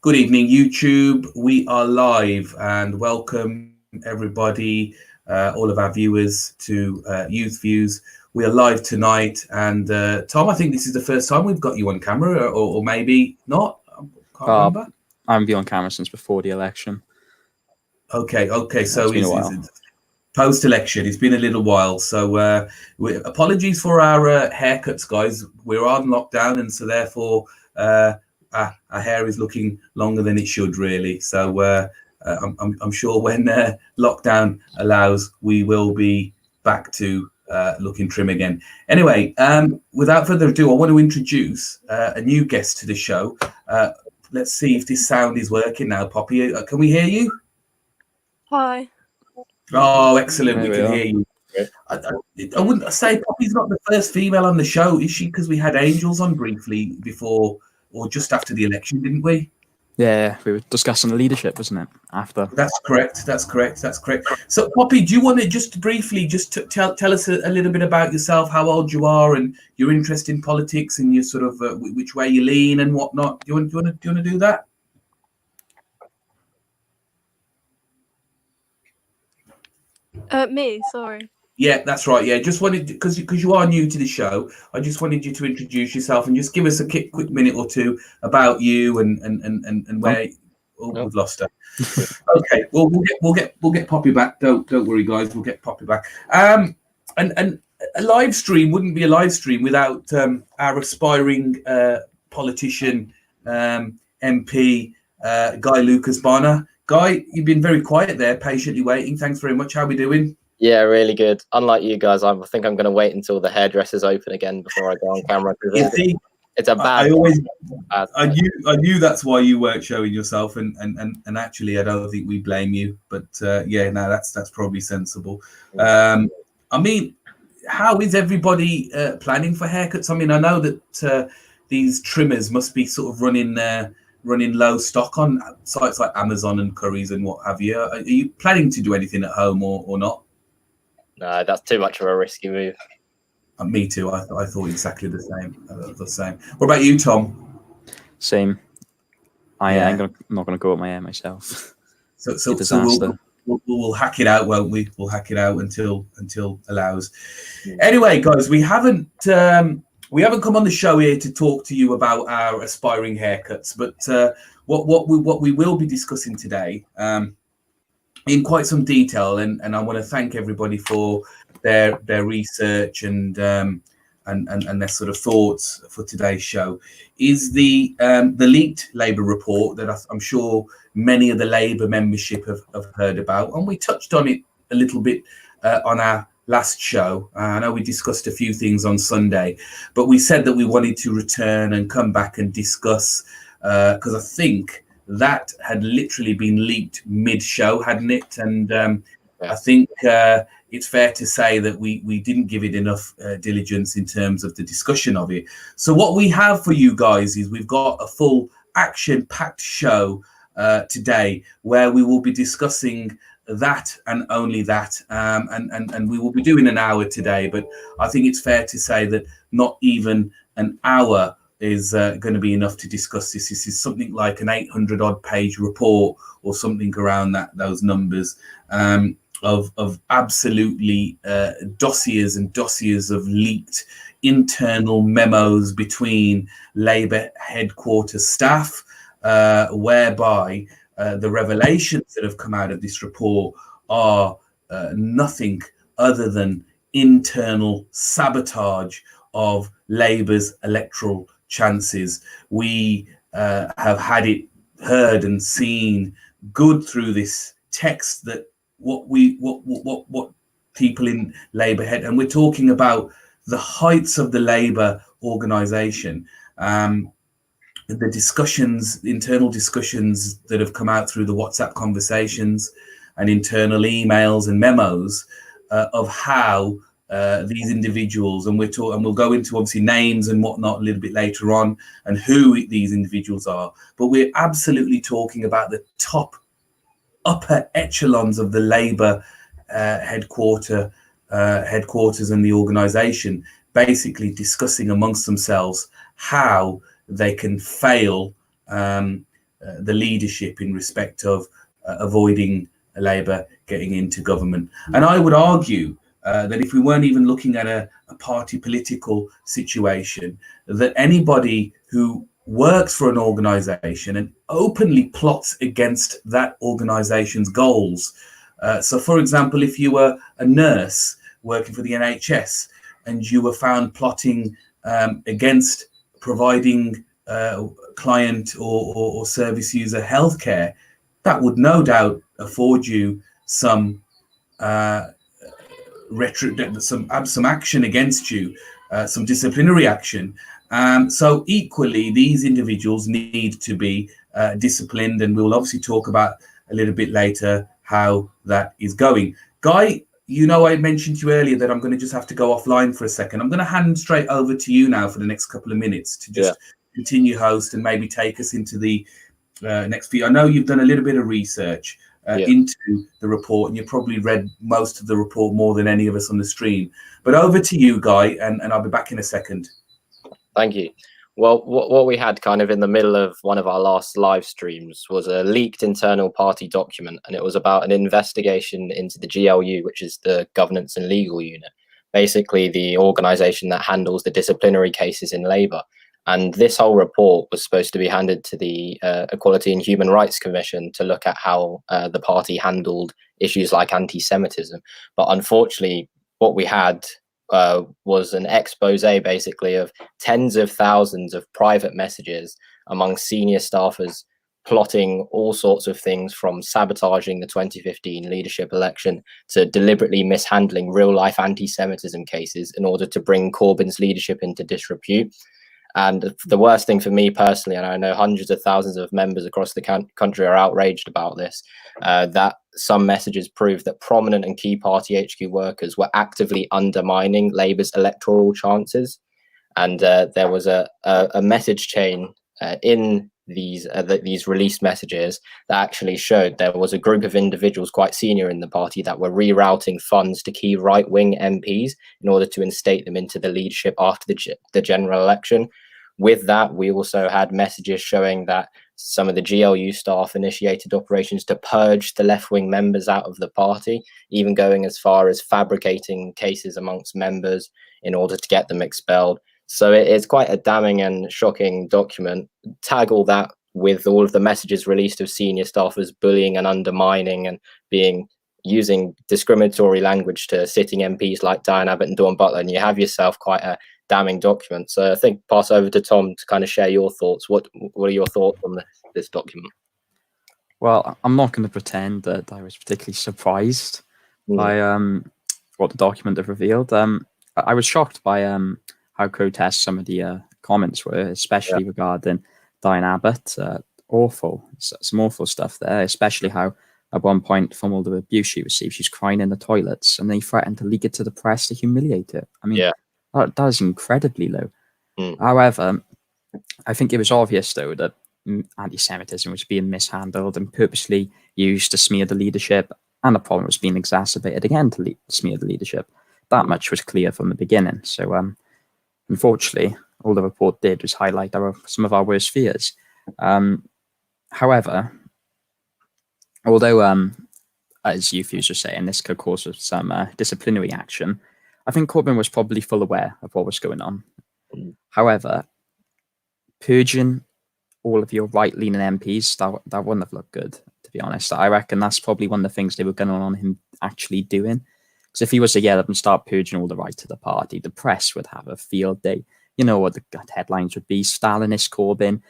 Good evening, YouTube. We are live and welcome everybody, all of our viewers to YouthViewz. We are live tonight, and Tom, I think this is the first time we've got you on camera, or maybe not. I can't remember. I haven't been on camera since before the election. Okay. So it's post-election. It's been a little while. So apologies for our haircuts, guys. We're on lockdown, and so therefore our hair is looking longer than it should, really. So I'm sure when lockdown allows, we will be back to looking trim again. Anyway, without further ado, I want to introduce a new guest to the show. Let's see if this sound is working now. Poppy, can we hear you? Hi. Oh, excellent. We can hear you. I wouldn't say Poppy's not the first female on the show, is she? Because we had Angels on briefly before or just after the election, didn't we? Yeah, we were discussing the leadership, wasn't it? After. That's correct. So, Poppy, do you want to just briefly tell us a little bit about yourself, how old you are, and your interest in politics, and your sort of which way you lean and whatnot? Do you want to do that? Me, sorry. Yeah, that's right. Yeah, just wanted, because you are new to the show, I just wanted you to introduce yourself and just give us a quick minute or two about you and where. Oh, we've lost her. Okay, well we'll get Poppy back. Don't worry, guys. We'll get Poppy back. And a live stream wouldn't be a live stream without our aspiring politician, MP, Guy Lucas Bonner. Guy, you've been very quiet there, patiently waiting. Thanks very much. How are we doing? Yeah, really good. Unlike you guys, I think I'm going to wait until the hairdresser's open again before I go on camera. It's a bad. I knew that's why you weren't showing yourself, and actually, I don't think we blame you. But yeah, no, that's probably sensible. I mean, how is everybody planning for haircuts? I mean, I know that these trimmers must be sort of running low stock on sites like Amazon and Currys and what have you. Are you planning to do anything at home or not? No, that's too much of a risky move. Me too. I thought exactly the same. What about you, Tom? Same. I'm not going to go with my hair myself. So we'll hack it out, won't we? We'll hack it out until allows. Anyway, guys, we haven't come on the show here to talk to you about our aspiring haircuts, but what we will be discussing today in quite some detail, and I want to thank everybody for their research and their sort of thoughts for today's show, is the leaked Labour report that I'm sure many of the Labour membership have heard about, and we touched on it a little bit on our last show. I know we discussed a few things on Sunday, but we said that we wanted to return and come back and discuss, because I think that had literally been leaked mid-show, hadn't it? And I think it's fair to say that we didn't give it enough diligence in terms of the discussion of it. So what we have for you guys is we've got a full action-packed show today where we will be discussing that and only that, and we will be doing an hour today, but I think it's fair to say that not even an hour is going to be enough to discuss this. This is something like an 800 odd page report or something around those numbers, of absolutely dossiers and dossiers of leaked internal memos between Labour headquarters staff, whereby the revelations that have come out of this report are nothing other than internal sabotage of Labour's electoral chances. We have had it heard and seen good through this text that what people in Labour had, and we're talking about the heights of the Labour organisation. The discussions, internal discussions that have come out through the WhatsApp conversations and internal emails and memos of how these individuals, and we'll go into obviously names and whatnot a little bit later on, and who these individuals are. But we're absolutely talking about the upper echelons of the Labour headquarters and the organisation, basically discussing amongst themselves how they can fail the leadership in respect of avoiding Labour getting into government. And I would argue that if we weren't even looking at a party political situation, that anybody who works for an organisation and openly plots against that organisation's goals. So, for example, if you were a nurse working for the NHS and you were found plotting against providing client or service user healthcare, that would no doubt afford you some some action against you, some disciplinary action. So equally, these individuals need to be disciplined, and we'll obviously talk about a little bit later how that is going. Guy, you know, I mentioned to you earlier that I'm going to just have to go offline for a second. I'm going to hand straight over to you now for the next couple of minutes to just continue host and maybe take us into the next few. I know you've done a little bit of research into the report, and you probably read most of the report more than any of us on the stream. But over to you, Guy, and I'll be back in a second. Thank you. Well, what we had kind of in the middle of one of our last live streams was a leaked internal party document, and it was about an investigation into the GLU, which is the Governance and Legal Unit, basically the organisation that handles the disciplinary cases in Labour. And this whole report was supposed to be handed to the Equality and Human Rights Commission to look at how the party handled issues like anti-Semitism. But unfortunately, what we had was an expose basically of tens of thousands of private messages among senior staffers plotting all sorts of things, from sabotaging the 2015 leadership election to deliberately mishandling real-life anti-Semitism cases in order to bring Corbyn's leadership into disrepute. And the worst thing for me personally, and I know hundreds of thousands of members across the country are outraged about this, that some messages prove that prominent and key party HQ workers were actively undermining Labour's electoral chances. And there was a message chain in these released messages that actually showed there was a group of individuals quite senior in the party that were rerouting funds to key right-wing MPs in order to instate them into the leadership after the general election. With that, we also had messages showing that some of the GLU staff initiated operations to purge the left-wing members out of the party, even going as far as fabricating cases amongst members in order to get them expelled. So it's quite a damning and shocking document. Tag all that with all of the messages released of senior staffers bullying and undermining and using discriminatory language to sitting MPs like Diane Abbott and Dawn Butler, and you have yourself quite a damning document. So I think pass over to Tom to kind of share your thoughts. What are your thoughts on this document? Well, I'm not going to pretend that I was particularly surprised by what the document have revealed. I was shocked by how grotesque some of the comments were, especially regarding Diane Abbott. Some awful stuff there, especially how at one point, from all the abuse she received, she's crying in the toilets, and they threatened to leak it to the press to humiliate her. I mean, that is incredibly low. However, I think it was obvious, though, that anti-Semitism was being mishandled and purposely used to smear the leadership, and the problem was being exacerbated again to smear the leadership. That much was clear from the beginning. So, unfortunately, all the report did was highlight some of our worst fears. However, although, as YouthViewz were saying, this could cause some disciplinary action, I think Corbyn was probably full aware of what was going on. However, purging all of your right-leaning MPs, that wouldn't have looked good, to be honest. I reckon that's probably one of the things they were going on him actually doing. Because if he was to get up and start purging all the right to the party, the press would have a field day. You know what the headlines would be: Stalinist Corbyn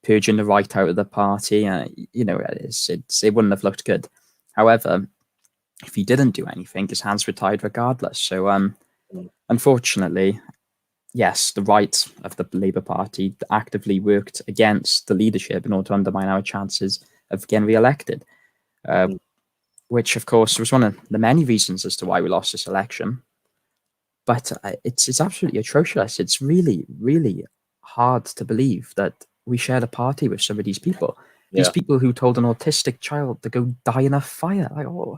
purging the right out of the party. You know, it wouldn't have looked good. However, if he didn't do anything, his hands were tied regardless. So, unfortunately, yes, the right of the Labour Party actively worked against the leadership in order to undermine our chances of getting re-elected, which, of course, was one of the many reasons as to why we lost this election. But it's absolutely atrocious. It's really, really hard to believe that we shared a party with some of these people. These people who told an autistic child to go die in a fire. Like, oh,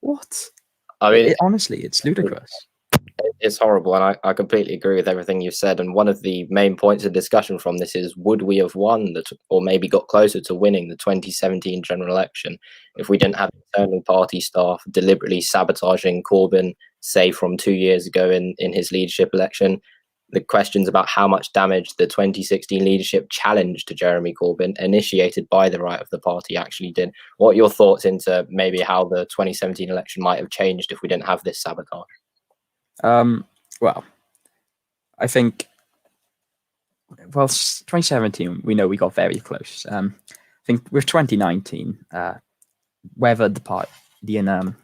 what? I mean, honestly, it's ludicrous. It's horrible, and I completely agree with everything you said. And one of the main points of discussion from this is, would we have won or maybe got closer to winning the 2017 general election if we didn't have internal party staff deliberately sabotaging Corbyn, say from 2 years ago in his leadership election? The questions about how much damage the 2016 leadership challenge to Jeremy Corbyn, initiated by the right of the party, actually did. What are your thoughts into maybe how the 2017 election might have changed if we didn't have this sabotage? Well, I think, 2017, we know we got very close. I think with 2019, whether the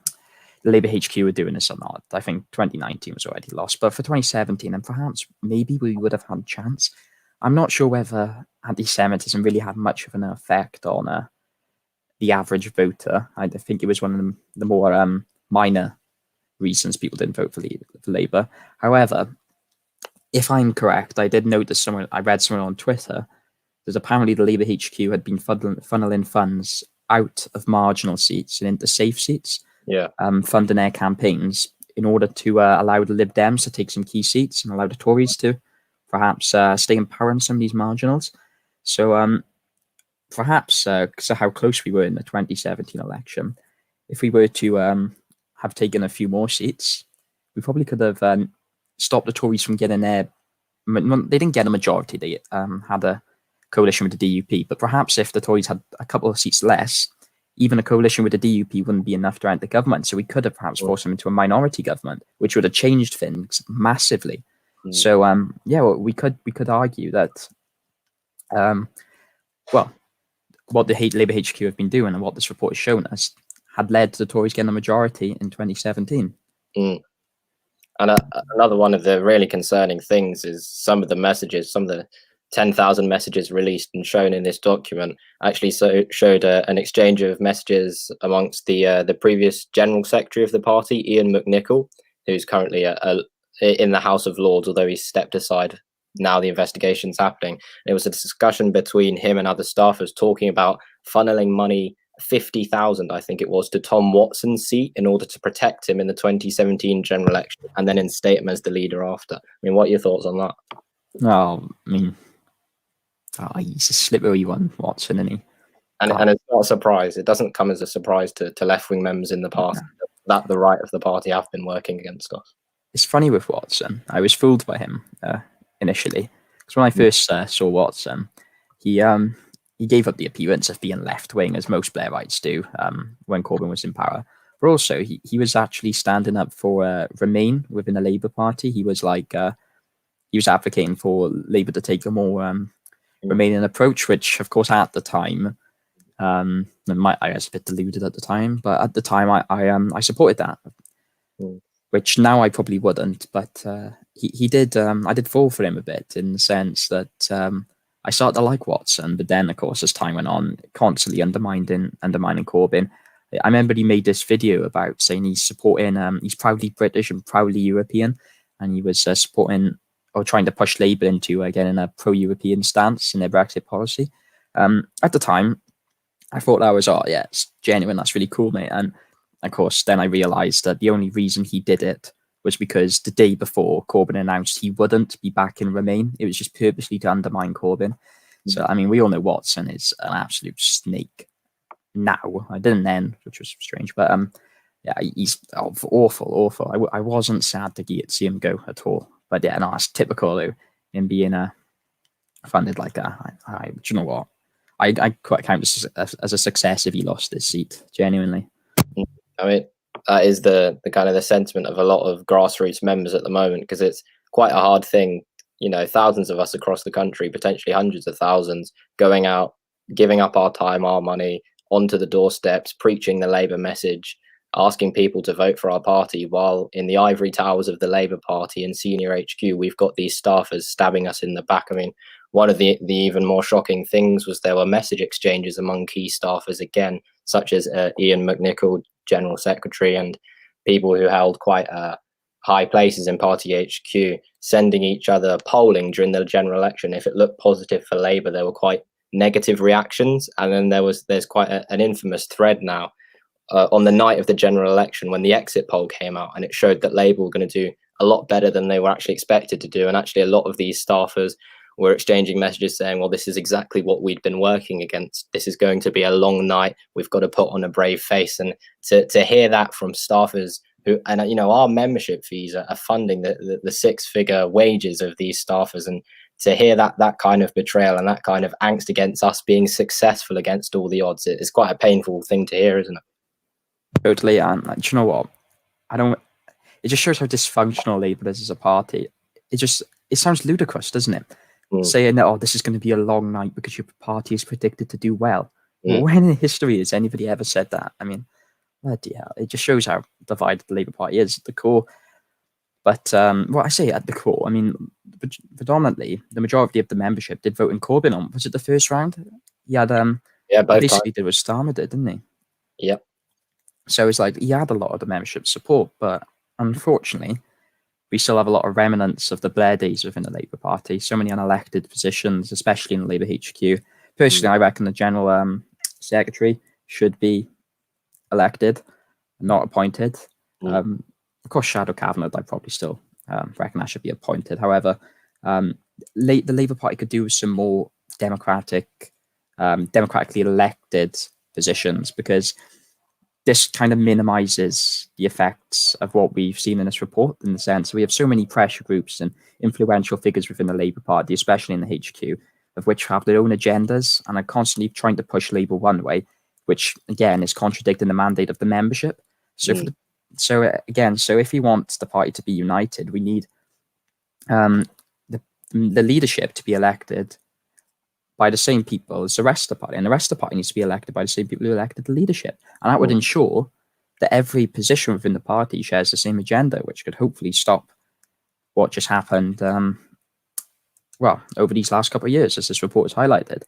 Labour HQ were doing this or not, I think 2019 was already lost. But for 2017, and perhaps maybe we would have had a chance. I'm not sure whether anti-Semitism really had much of an effect on the average voter. I think it was one of the more minor reasons people didn't vote for Labour. However, if I'm correct, I did notice I read somewhere on Twitter that apparently the Labour HQ had been funneling funds out of marginal seats and into safe seats, funding their campaigns in order to allow the Lib Dems to take some key seats and allow the Tories to perhaps stay in power in some of these marginals. So perhaps, because of how close we were in the 2017 election, if we were to have taken a few more seats, we probably could have stopped the Tories from getting their. They didn't get a majority. They had a coalition with the DUP, but perhaps if the Tories had a couple of seats less, even a coalition with the DUP wouldn't be enough to enter government. So we could have perhaps forced them into a minority government, which would have changed things massively. So we could argue that, what the Labour HQ have been doing and what this report has shown us had led to the Tories getting a majority in 2017. And another one of the really concerning things is some of the 10,000 messages released and shown in this document actually showed an exchange of messages amongst the previous General Secretary of the party, Ian McNicol, who's currently in the House of Lords, although he's stepped aside now the investigation's happening. And it was a discussion between him and other staffers talking about funneling money, 50,000, I think it was, to Tom Watson's seat in order to protect him in the 2017 general election, and then instate him as the leader after. I mean, what are your thoughts on that? Oh, I mean, he's a slippery one, Watson, isn't he? And it's not a surprise. It doesn't come as a surprise to left-wing members in the past that the right of the party have been working against us. It's funny with Watson. I was fooled by him initially, because when I first saw Watson, he gave up the appearance of being left-wing, as most Blairites do, when Corbyn was in power. But also, he was actually standing up for Remain within the Labour Party. He was he was advocating for Labour to take a more Remaining approach, which, of course, at the time, I was a bit deluded at the time, but at the time, I supported that. Which now I probably wouldn't, but he did. I did fall for him a bit in the sense that I started to like Watson, but then, of course, as time went on, constantly undermining Corbyn. I remember he made this video about saying he's supporting. He's proudly British and proudly European, and he was supporting or trying to push Labour into getting a pro-European stance in their Brexit policy. At the time, I thought that was, it's genuine. That's really cool, mate. And of course, then I realised that the only reason he did it was because the day before Corbyn announced he wouldn't be back in Remain. It was just purposely to undermine Corbyn. So, I mean, we all know Watson is an absolute snake now. I didn't then, which was strange. But he's awful. I wasn't sad to see him go at all. But yeah, no, that's typical though, him being funded like that. Do you know what? I quite count this as a success if he lost his seat, genuinely. I mean, that is the kind of the sentiment of a lot of grassroots members at the moment, because it's quite a hard thing. You know, thousands of us across the country, potentially hundreds of thousands, going out, giving up our time, our money, onto the doorsteps, preaching the Labour message, asking people to vote for our party, while in the ivory towers of the Labour Party in senior HQ, we've got these staffers stabbing us in the back. I mean, one of the even more shocking things was there were message exchanges among key staffers, again, such as Ian McNicol, General Secretary, and people who held quite high places in party HQ, sending each other polling during the general election. If it looked positive for Labour, there were quite negative reactions. And then there's quite an infamous thread now on the night of the general election when the exit poll came out, and it showed that Labour were going to do a lot better than they were actually expected to do. And actually, a lot of these staffers were exchanging messages saying, well, this is exactly what we'd been working against. This is going to be a long night. We've got to put on a brave face. And to hear that from staffers who, and you know, our membership fees are funding the six-figure wages of these staffers, and to hear that kind of betrayal and that kind of angst against us being successful against all the odds, it's quite a painful thing to hear, isn't it? Totally. And do you know what? It just shows how dysfunctional Labour is as a party. It sounds ludicrous, doesn't it? Saying that, oh, this is going to be a long night because your party is predicted to do well. When in history has anybody ever said that? I mean, bloody hell. It just shows how divided the Labour Party is at the core. But what I say at the core, I mean, predominantly, the majority of the membership did vote in Corbyn on. Was it the first round? He had, basically did what Starmer did, didn't he? Yep. So it's like he had a lot of the membership support, but unfortunately, we still have a lot of remnants of the Blair days within the Labour Party. So many unelected positions, especially in the Labour HQ. Personally, I reckon the General Secretary should be elected, not appointed. Of course, Shadow Cabinet, I probably still reckon that should be appointed. However, the Labour Party could do with some more democratically elected positions, because this kind of minimizes the effects of what we've seen in this report, in the sense we have so many pressure groups and influential figures within the Labour Party, especially in the HQ, of which have their own agendas and are constantly trying to push Labour one way, which again is contradicting the mandate of the membership. So so if we want the party to be united, we need the leadership to be elected by the same people as the rest of the party, and the rest of the party needs to be elected by the same people who elected the leadership, and that would ensure that every position within the party shares the same agenda, which could hopefully stop what just happened over these last couple of years, as this report has highlighted.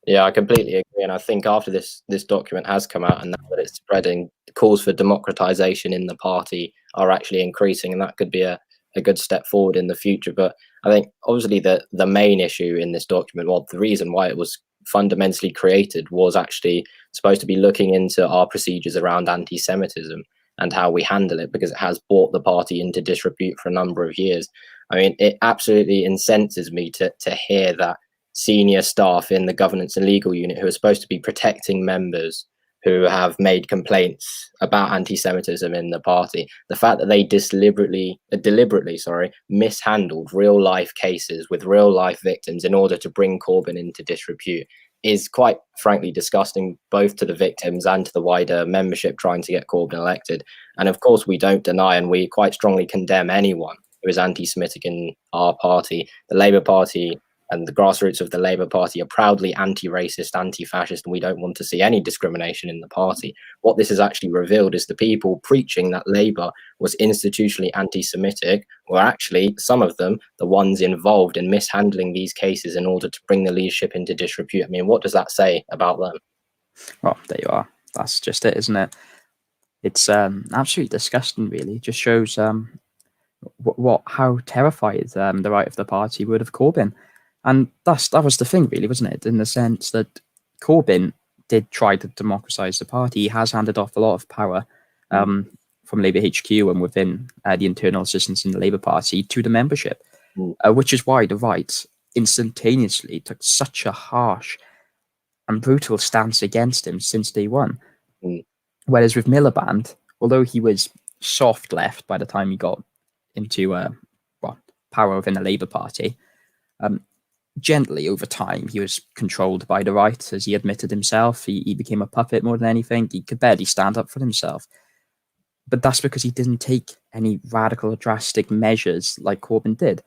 Yeah, I completely agree. And I think after this document has come out, and now that it's spreading, the calls for democratization in the party are actually increasing, and that could be a good step forward in the future. But I think obviously the main issue in this document, well, the reason why it was fundamentally created, was actually supposed to be looking into our procedures around anti-Semitism and how we handle it, because it has brought the party into disrepute for a number of years. I mean, it absolutely incenses me to hear that senior staff in the governance and legal unit, who are supposed to be protecting members who have made complaints about anti-Semitism in the party, the fact that they deliberately mishandled real life cases with real life victims in order to bring Corbyn into disrepute is quite frankly disgusting, both to the victims and to the wider membership trying to get Corbyn elected. And of course, we don't deny, and we quite strongly condemn anyone who is anti-Semitic in our party. The Labour Party and the grassroots of the Labour Party are proudly anti-racist, anti-fascist, and we don't want to see any discrimination in the party. What this has actually revealed is the people preaching that Labour was institutionally anti-Semitic were actually, some of them, the ones involved in mishandling these cases in order to bring the leadership into disrepute. I mean, what does that say about them? Well, there you are. That's just it, isn't it? It's absolutely disgusting, really. It just shows how terrified the right of the party would of Corbyn. And that was the thing, really, wasn't it? In the sense that Corbyn did try to democratise the party. He has handed off a lot of power from Labour HQ and within the internal systems in the Labour Party to the membership, which is why the right instantaneously took such a harsh and brutal stance against him since day one. Whereas with Miliband, although he was soft left by the time he got into power within the Labour Party, gently over time he was controlled by the right, as he admitted himself. He became a puppet more than anything. He could barely stand up for himself, but that's because he didn't take any radical or drastic measures like Corbyn did.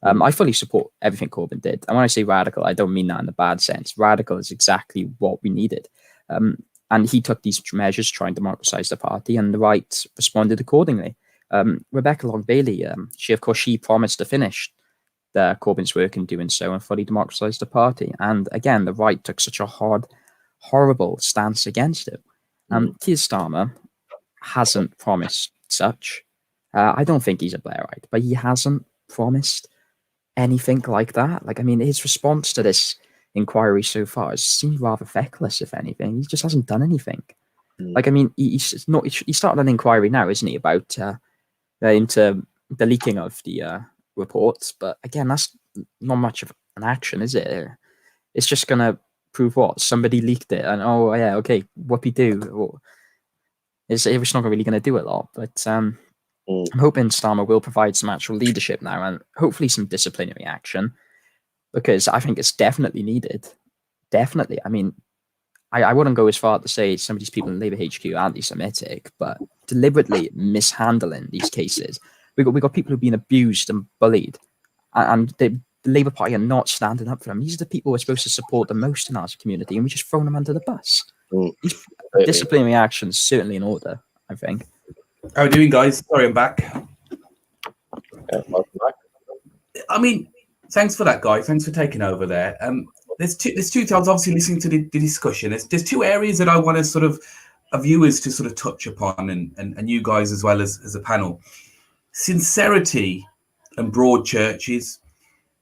I fully support everything Corbyn did, and when I say radical, I don't mean that in a bad sense. Radical is exactly what we needed, and he took these measures to try and democratise the party, and the right responded accordingly. Rebecca Long-Bailey, she promised to finish Corbyn's work in doing so and fully democratise the party. And again, the right took such a horrible stance against it. Keir Starmer hasn't promised such. I don't think he's a Blairite, but he hasn't promised anything like that. Like, I mean, his response to this inquiry so far has seemed rather feckless, if anything. He just hasn't done anything. Like, I mean, he started an inquiry now, isn't he, about into the leaking of the reports. But again, that's not much of an action, is it? It's just gonna prove what somebody leaked it, and oh yeah, okay, whoopee-doo. Or it's not really gonna do a lot. But I'm hoping Starmer will provide some actual leadership now, and hopefully some disciplinary action, because I think it's definitely needed. Definitely. I mean, I wouldn't go as far to say some of these people in Labour HQ are anti-Semitic, but deliberately mishandling these cases. We got people who've been abused and bullied, and the Labour Party are not standing up for them. These are the people we're supposed to support the most in our community, and we just thrown them under the bus. These disciplinary actions certainly in order, I think. How are we doing, guys? Sorry, I'm back. Welcome back. I mean, thanks for that, Guy. Thanks for taking over there. There's two times, obviously, listening to the discussion. There's two areas that I want to sort of viewers to sort of touch upon, and you guys as well as a panel. Sincerity and broad churches.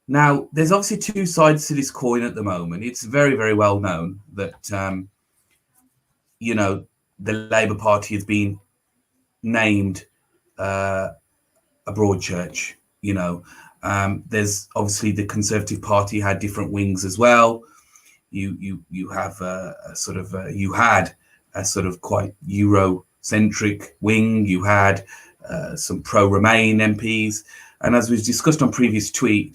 Now, there's obviously two sides to this coin at the moment. It's very, very well known that, you know, the Labour Party has been named a broad church, you know. There's obviously the Conservative Party had different wings as well. You have you had a sort of quite Eurocentric wing. You had some pro-Remain MPs, and as we've discussed on previous streams,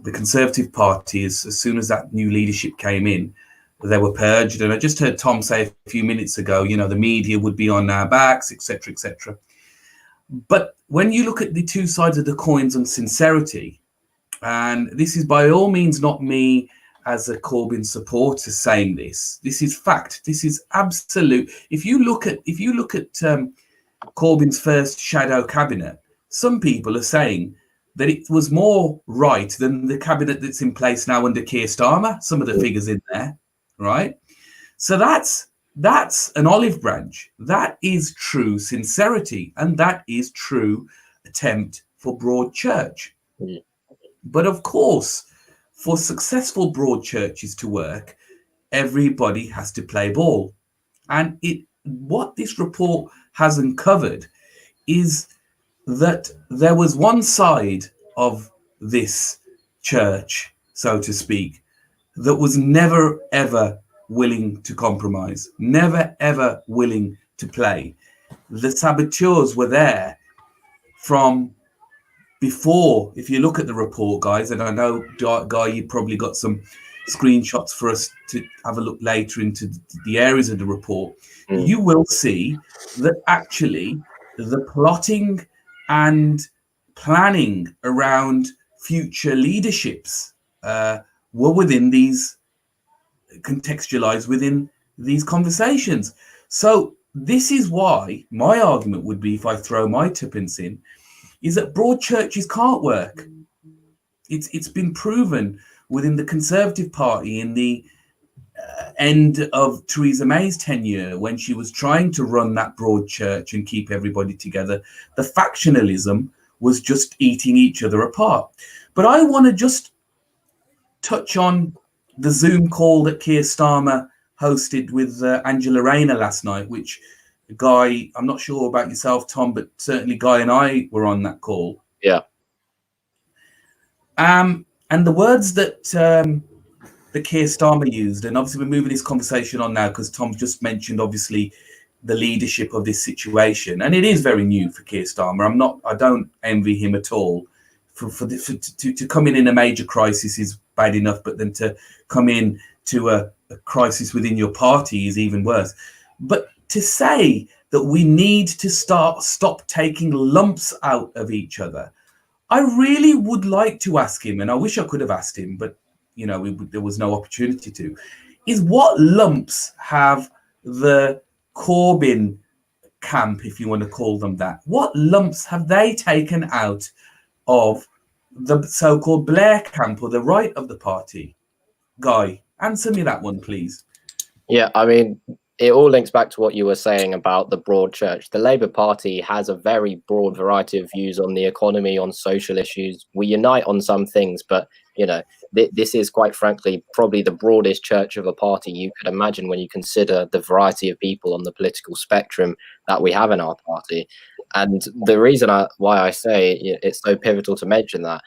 the Conservative Party, as soon as that new leadership came in, they were purged. And I just heard Tom say a few minutes ago, you know, the media would be on our backs, etc., etc. But when you look at the two sides of the coins on sincerity, and this is by all means not me as a Corbyn supporter saying this. This is fact. This is absolute. If you look at Corbyn's first shadow cabinet, some people are saying that it was more right than the cabinet that's in place now under Keir Starmer. Some of the figures in there, right? So that's an olive branch. That is true sincerity, and that is true attempt for broad church. But of course, for successful broad churches to work, everybody has to play ball. And what this report has uncovered is that there was one side of this church, so to speak, that was never, ever willing to compromise, never, ever willing to play. The saboteurs were there from before. If you look at the report, guys, and I know, Guy, you probably got some screenshots for us to have a look later into the areas of the report, you will see that actually the plotting and planning around future leaderships were within these, contextualized within these conversations. So this is why my argument would be, if I throw my tuppence in, is that broad churches can't work. It's been proven within the Conservative Party in the end of Theresa May's tenure, when she was trying to run that broad church and keep everybody together. The factionalism was just eating each other apart. But I want to just touch on the Zoom call that Keir Starmer hosted with Angela Rayner last night, which, Guy, I'm not sure about yourself, Tom, but certainly Guy and I were on that call. Yeah. And the words that Keir Starmer used, and obviously we're moving this conversation on now because Tom just mentioned, obviously, the leadership of this situation, and it is very new for Keir Starmer. I don't envy him at all. To come in a major crisis is bad enough, but then to come in to a crisis within your party is even worse. But to say that we need to stop taking lumps out of each other, I really would like to ask him, and I wish I could have asked him, but you know, there was no opportunity to, is what lumps have the Corbyn camp, if you want to call them that, what lumps have they taken out of the so-called Blair camp, or the right of the party? Guy, answer me that one, please. Yeah, I mean, it all links back to what you were saying about the broad church. The Labour Party has a very broad variety of views on the economy, on social issues. We unite on some things, but, you know, this is quite frankly probably the broadest church of a party you could imagine when you consider the variety of people on the political spectrum that we have in our party. And the reason why I say it's so pivotal to mention that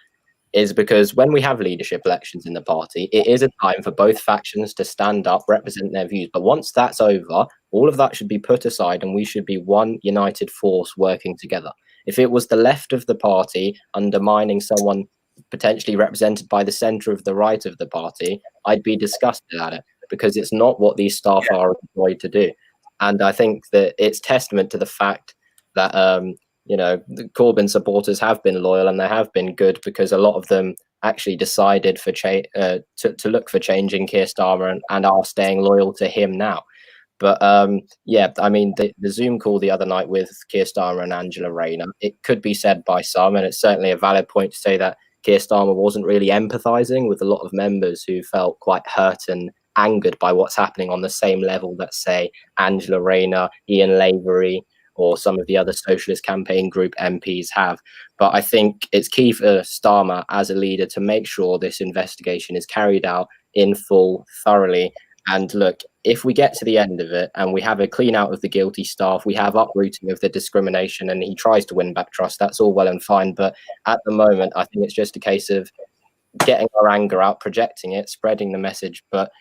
is because when we have leadership elections in the party, it is a time for both factions to stand up, represent their views. But once that's over, all of that should be put aside and we should be one united force working together. If it was the left of the party undermining someone potentially represented by the centre of the right of the party, I'd be disgusted at it, because it's not what these staff are employed to do. And I think that it's testament to the fact that the Corbyn supporters have been loyal and they have been good, because a lot of them actually decided for to look for changing Keir Starmer and are staying loyal to him now. But yeah, I mean, the Zoom call the other night with Keir Starmer and Angela Rayner, it could be said by some, and it's certainly a valid point to say that Keir Starmer wasn't really empathising with a lot of members who felt quite hurt and angered by what's happening on the same level that, say, Angela Rayner, Ian Lavery, or some of the other Socialist Campaign Group MPs have. But I think it's key for Starmer as a leader to make sure this investigation is carried out in full, thoroughly. And look, if we get to the end of it and we have a clean out of the guilty staff, we have uprooting of the discrimination, and he tries to win back trust, that's all well and fine. But at the moment, I think it's just a case of getting our anger out, projecting it, spreading the message, but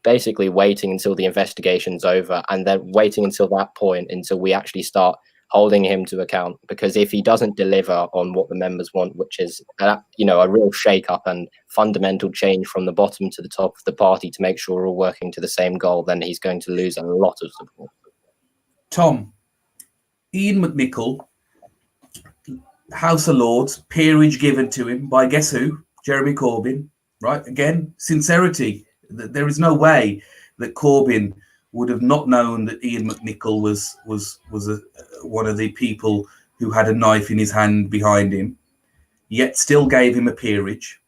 basically waiting until the investigation's over, and then waiting until that point until we actually start holding him to account. Because if he doesn't deliver on what the members want, which is a real shake-up and fundamental change from the bottom to the top of the party to make sure we're all working to the same goal, then he's going to lose a lot of support. Tom, Ian McNicol, House of Lords, peerage given to him by guess who? Jeremy Corbyn, right? Again, sincerity. There is no way that Corbyn would have not known that Ian McNicol was one of the people who had a knife in his hand behind him, yet still gave him a peerage,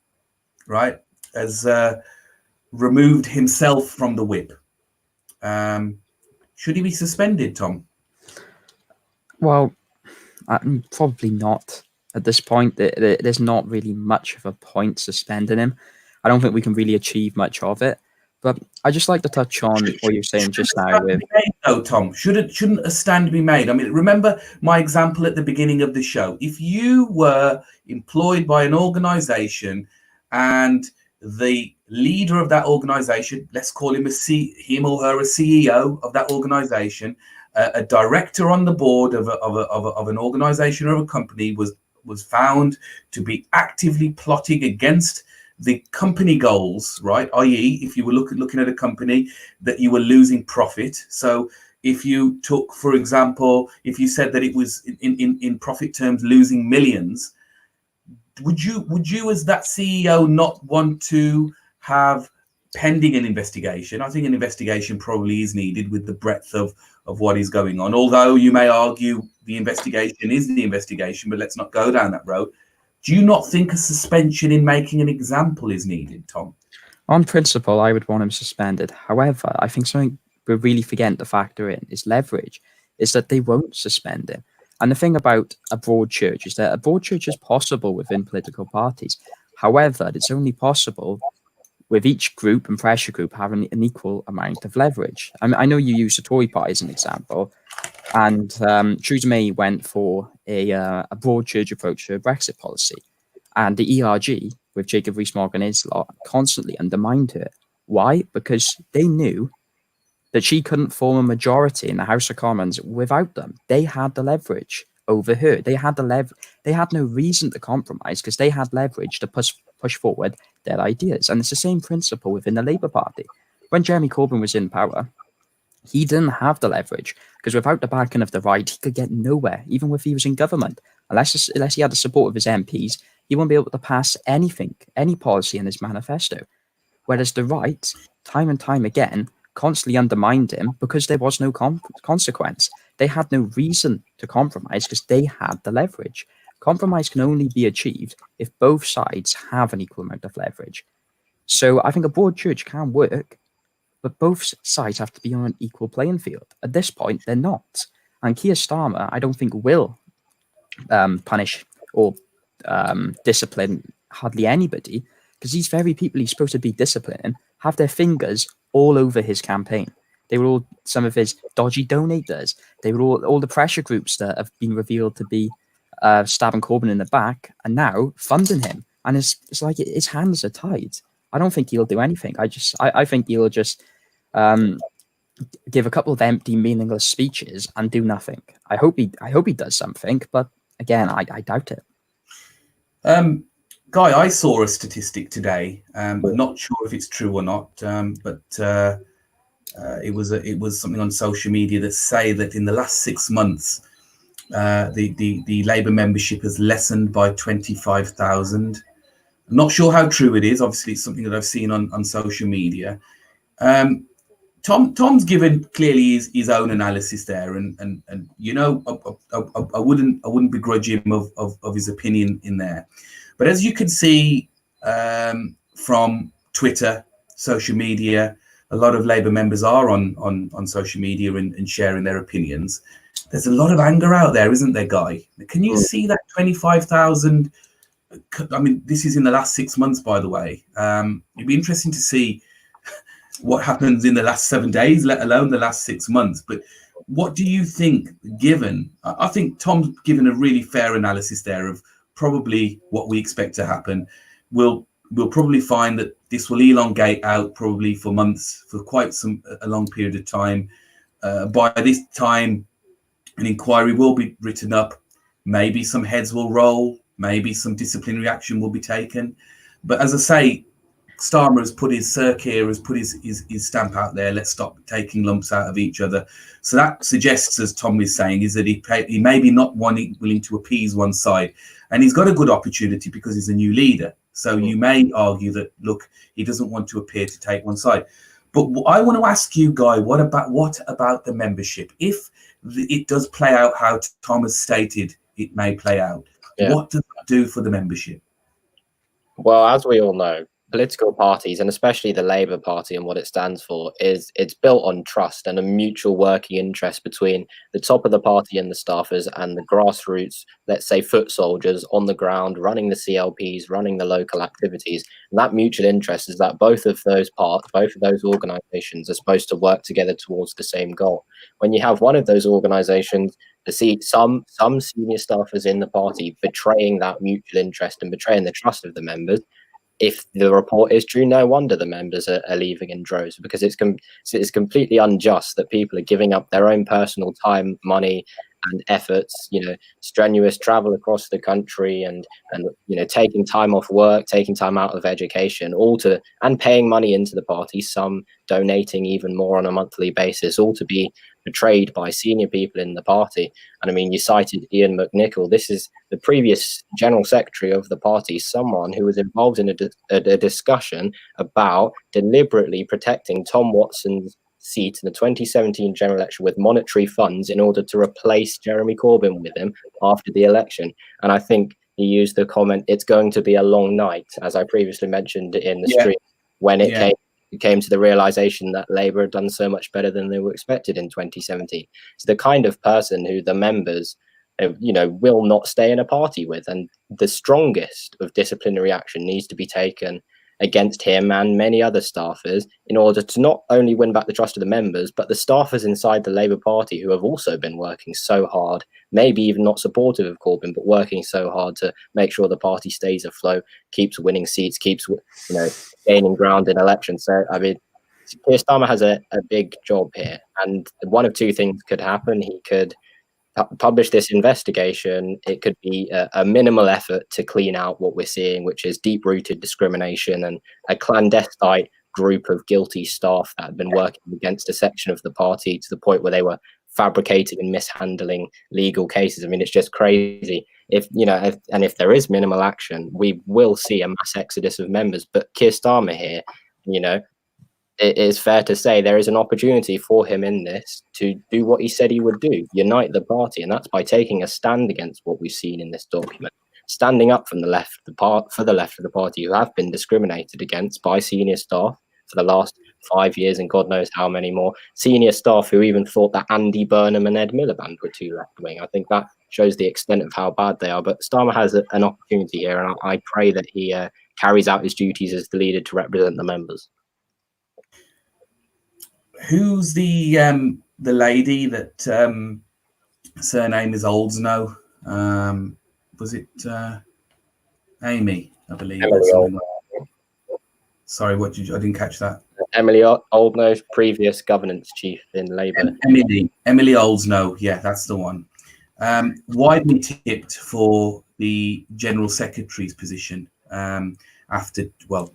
right? Has removed himself from the whip. Should he be suspended, Tom? Well, probably not at this point. There's not really much of a point suspending him. I don't think we can really achieve much of it. But I just like to touch on what you're saying just now. No, Tom, shouldn't a stand be made? I mean, remember my example at the beginning of the show. If you were employed by an organization and the leader of that organization, let's call him him or her a CEO of that organization, a director on the board of an organization or a company was found to be actively plotting against the company goals, right? I.e., if you were looking at a company that you were losing profit. So if you took, for example, if you said that it was in profit terms losing millions, would you as that CEO not want to have pending an investigation? I think an investigation probably is needed with the breadth of what is going on. Although you may argue the investigation is the investigation, but let's not go down that road. Do you not think a suspension in making an example is needed, Tom? On principle, I would want him suspended. However, I think something we're really forgetting to factor in is leverage, is that they won't suspend him. And the thing about a broad church is that a broad church is possible within political parties. However, it's only possible with each group and pressure group having an equal amount of leverage. I know you use the Tory party as an example, and Theresa May went for a broad church approach to Brexit policy, and the ERG with Jacob Rees-Mogg and his lot constantly undermined her. Why? Because they knew that she couldn't form a majority in the House of Commons without them. They had the leverage over her. They had no reason to compromise because they had leverage to push forward their ideas. And it's the same principle within the Labour Party. When Jeremy Corbyn was in power, he didn't have the leverage because without the backing of the right, he could get nowhere, even if he was in government. Unless he had the support of his MPs, he won't be able to pass anything, any policy in his manifesto. Whereas the right, time and time again, constantly undermined him because there was no consequence. They had no reason to compromise because they had the leverage. Compromise can only be achieved if both sides have an equal amount of leverage. So I think a broad church can work, but both sides have to be on an equal playing field. At this point, they're not. And Keir Starmer, I don't think, will punish or discipline hardly anybody, because these very people he's supposed to be disciplining have their fingers all over his campaign. They were all some of his dodgy donators. They were all the pressure groups that have been revealed to be stabbing Corbyn in the back and now funding him. And it's like his hands are tied. I don't think he'll do anything. I think he'll just give a couple of empty, meaningless speeches and do nothing. I hope he does something, but again, I doubt it. Guy, I saw a statistic today. I'm not sure if it's true or not, but it was something on social media that say that in the last 6 months, the Labour membership has lessened by 25,000. I'm not sure how true it is. Obviously, it's something that I've seen on social media. Tom's given clearly his own analysis there, and you know, I wouldn't begrudge him of his opinion in there. But as you can see from Twitter, social media, a lot of Labour members are on social media and sharing their opinions. There's a lot of anger out there, isn't there, Guy? Can you see that 25,000? I mean, this is in the last 6 months, by the way. It'd be interesting to see what happens in the last 7 days, let alone the last 6 months. But what do you think, given, I think Tom's given a really fair analysis there of probably what we expect to happen. We'll probably find that this will elongate out probably for months, for quite a long period of time. By this time, an inquiry will be written up. Maybe some heads will roll. Maybe some disciplinary action will be taken. But as I say, Starmer has put his circ here, has put his stamp out there. Let's stop taking lumps out of each other. So that suggests, as Tom is saying, is that he may be not willing to appease one side. And he's got a good opportunity because he's a new leader. So you may argue that, look, he doesn't want to appear to take one side. But I want to ask you, Guy, what about the membership? If it does play out how Tom has stated it may play out, what does that do for the membership? Well, as we all know, political parties, and especially the Labour Party and what it stands for, it's built on trust and a mutual working interest between the top of the party and the staffers and the grassroots, let's say foot soldiers on the ground, running the CLPs, running the local activities. And that mutual interest is that both of those organisations are supposed to work together towards the same goal. When you have one of those organisations to see some senior staffers in the party betraying that mutual interest and betraying the trust of the members, if the report is true, no wonder the members are leaving in droves, because it's completely unjust that people are giving up their own personal time, money, and efforts, strenuous travel across the country and taking time off work, taking time out of education, and paying money into the party, some donating even more on a monthly basis, all to be betrayed by senior people in the party. And I mean, you cited Ian McNicol. This is the previous general secretary of the party, someone who was involved in a discussion about deliberately protecting Tom Watson's seat in the 2017 general election with monetary funds in order to replace Jeremy Corbyn with him after the election. And I think he used the comment, "It's going to be a long night," as I previously mentioned in the stream, when it came to the realization that Labour had done so much better than they were expected in 2017. It's the kind of person who the members will not stay in a party with, and the strongest of disciplinary action needs to be taken against him and many other staffers in order to not only win back the trust of the members, but the staffers inside the Labour Party who have also been working so hard, maybe even not supportive of Corbyn, but working so hard to make sure the party stays afloat, keeps winning seats, keeps gaining ground in elections. So, I mean, Keir Starmer has a big job here, and one of two things could happen. He could publish this investigation. It could be a minimal effort to clean out what we're seeing, which is deep-rooted discrimination and a clandestine group of guilty staff that have been working against a section of the party to the point where they were fabricating and mishandling legal cases. I mean, it's just crazy. If there is minimal action, we will see a mass exodus of members. But Keir Starmer here, it is fair to say there is an opportunity for him in this to do what he said he would do, unite the party, and that's by taking a stand against what we've seen in this document, standing up from the left, for the left of the party who have been discriminated against by senior staff for the last 5 years and God knows how many more, senior staff who even thought that Andy Burnham and Ed Miliband were too left-wing. I think that shows the extent of how bad they are. But Starmer has an opportunity here, and I pray that he carries out his duties as the leader to represent the members. who's the lady that surname is Oldsno? Was it Amy? I believe. Sorry, I didn't catch that. Emily Oldknow, previous governance chief in Labour. Emily Oldsno, yeah, that's the one. Widely tipped for the general secretary's position. After, well,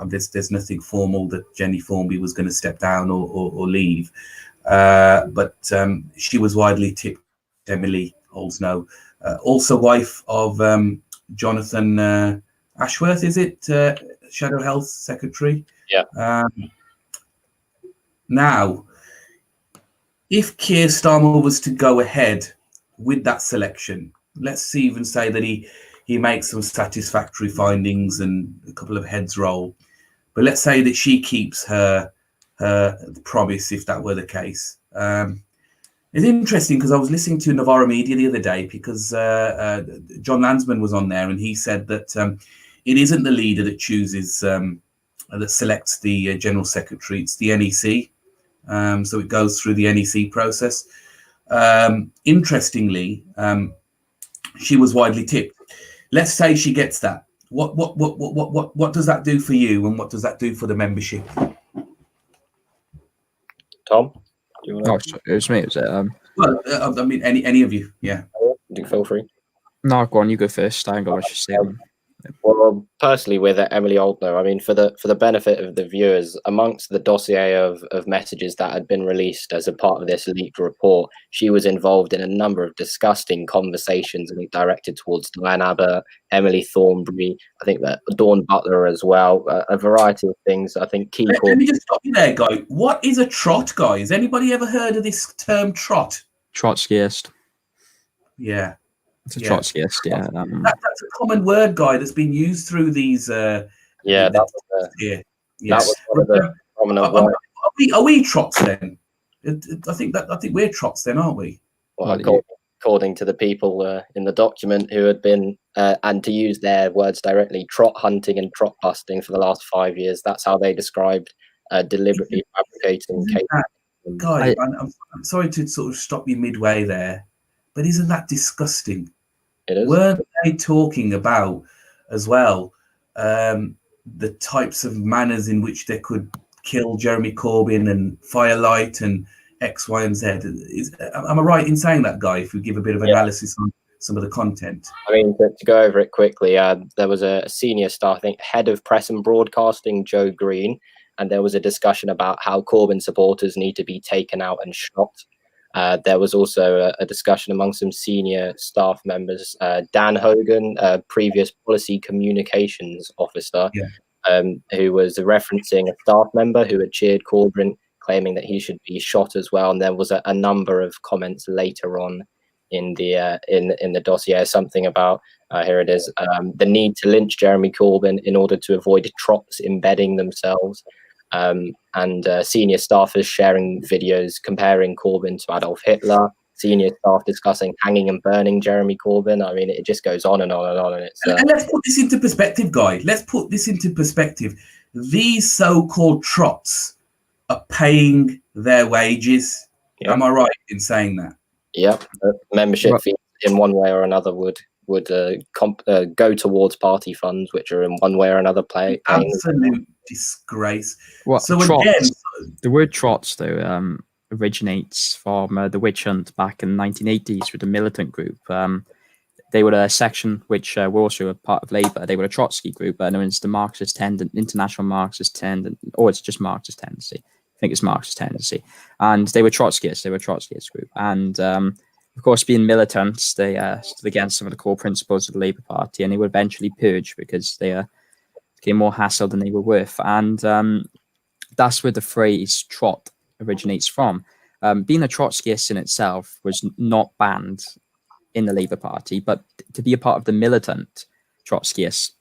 there's nothing formal that Jenny Formby was going to step down or leave, but she was widely tipped. Emily Oldsno, also wife of Jonathan Ashworth, is it? Shadow Health Secretary. Yeah. Now, if Keir Starmer was to go ahead with that selection, let's even say that he makes some satisfactory findings and a couple of heads roll, but let's say that she keeps her promise, if that were the case. It's interesting because I was listening to Novara Media the other day because John Landsman was on there, and he said that it isn't the leader that chooses, that selects the general secretary, it's the NEC. So it goes through the NEC process. Interestingly, she was widely tipped. Let's say she gets that. What does that do for you, and what does that do for the membership? Tom, do you want to? Oh, sorry, it was me. Was it? Well, I mean, any of you, yeah. Do feel free. No, go on. You go first. I ain't got much to say. Well, personally, with Emily Oldknow, I mean, for the benefit of the viewers, amongst the dossier of messages that had been released as a part of this leaked report, she was involved in a number of disgusting conversations, I think, directed towards Diane Abbott, Emily Thornberry, I think that Dawn Butler as well, a variety of things. I think key. Let me just stop you there, guy. What is a trot, guys? Anybody ever heard of this term, trot? Trotskyist. Yeah. It's a Trotskyist, yeah. That's a common word, guy, that's been used through these. That was one of the prominent words. Are we trots then? I think we're trots then, aren't we? Well, according to the people in the document who had been, and to use their words directly, trot hunting and trot busting for the last 5 years. That's how they described deliberately fabricating cases. Guy, I'm sorry to sort of stop you midway there, but isn't that disgusting? It is. Weren't they talking about as well the types of manners in which they could kill Jeremy Corbyn and Firelight and X, Y, and Z? Am I right in saying that, Guy, if we give a bit of analysis on some of the content? I mean, to go over it quickly, there was a senior staff, I think, head of press and broadcasting, Joe Green, and there was a discussion about how Corbyn supporters need to be taken out and shot. There was also a discussion among some senior staff members. Dan Hogan, previous policy communications officer, who was referencing a staff member who had cheered Corbyn, claiming that he should be shot as well. And there was a number of comments later on in the dossier, something about here it is, the need to lynch Jeremy Corbyn in order to avoid trots embedding themselves. And senior staffers sharing videos comparing Corbyn to Adolf Hitler, senior staff discussing hanging and burning Jeremy Corbyn. I mean, it just goes on and on and on. And it's and let's put this into perspective, Guy. Let's put this into perspective. These so-called trots are paying their wages. Yeah. Am I right in saying that? Yeah, membership fees in one way or another would go towards party funds, which are in one way or another paying. Absolute disgrace. Well, so trots, again, the word trots though originates from the witch hunt back in the 1980s with the militant group. They were a section which were also a part of Labour. They were a Trotsky group, known as the Marxist International Marxist Tendency, or it's just Marxist Tendency. I think it's Marxist Tendency, and they were Trotskyists. They were a Trotskyist group, and of course, being militants, they stood against some of the core principles of the Labour Party, and they were eventually purged because they became more hassle than they were worth. And that's where the phrase trot originates from. Being a Trotskyist in itself was not banned in the Labour Party, but to be a part of the militant Trotskyist,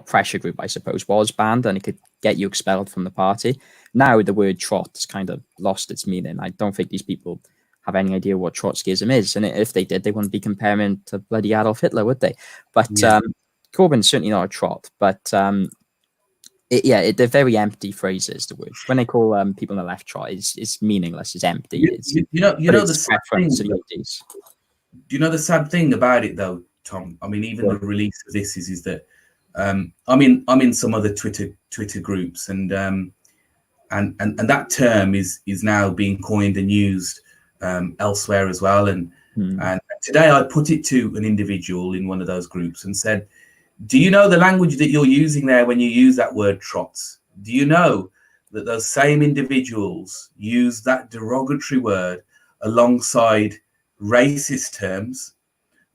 pressure group, I suppose, was banned, and it could get you expelled from the party. Now the word trot has kind of lost its meaning. I don't think these people have any idea what Trotskyism is, and if they did, they wouldn't be comparing him to bloody Adolf Hitler, would they? But Corbyn's certainly not a trot, but they're very empty phrases. The word when they call people on the left trot is meaningless. It's empty. You know the sad thing. Do you know the sad thing about it though, Tom? I mean, even the release of this is that I'm in some other Twitter groups, and that term is now being coined and used elsewhere as well. And today I put it to an individual in one of those groups and said, do you know the language that you're using there when you use that word trots? Do you know that those same individuals use that derogatory word alongside racist terms,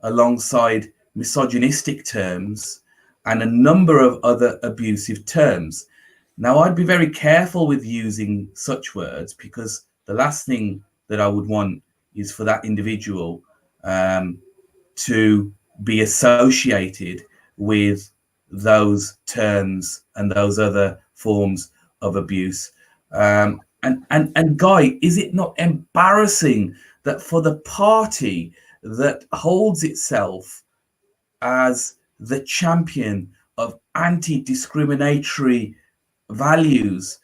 alongside misogynistic terms, and a number of other abusive terms? Now, I'd be very careful with using such words, because the last thing that I would want is for that individual to be associated with those terms and those other forms of abuse. And Guy, is it not embarrassing that for the party that holds itself as the champion of anti-discriminatory values,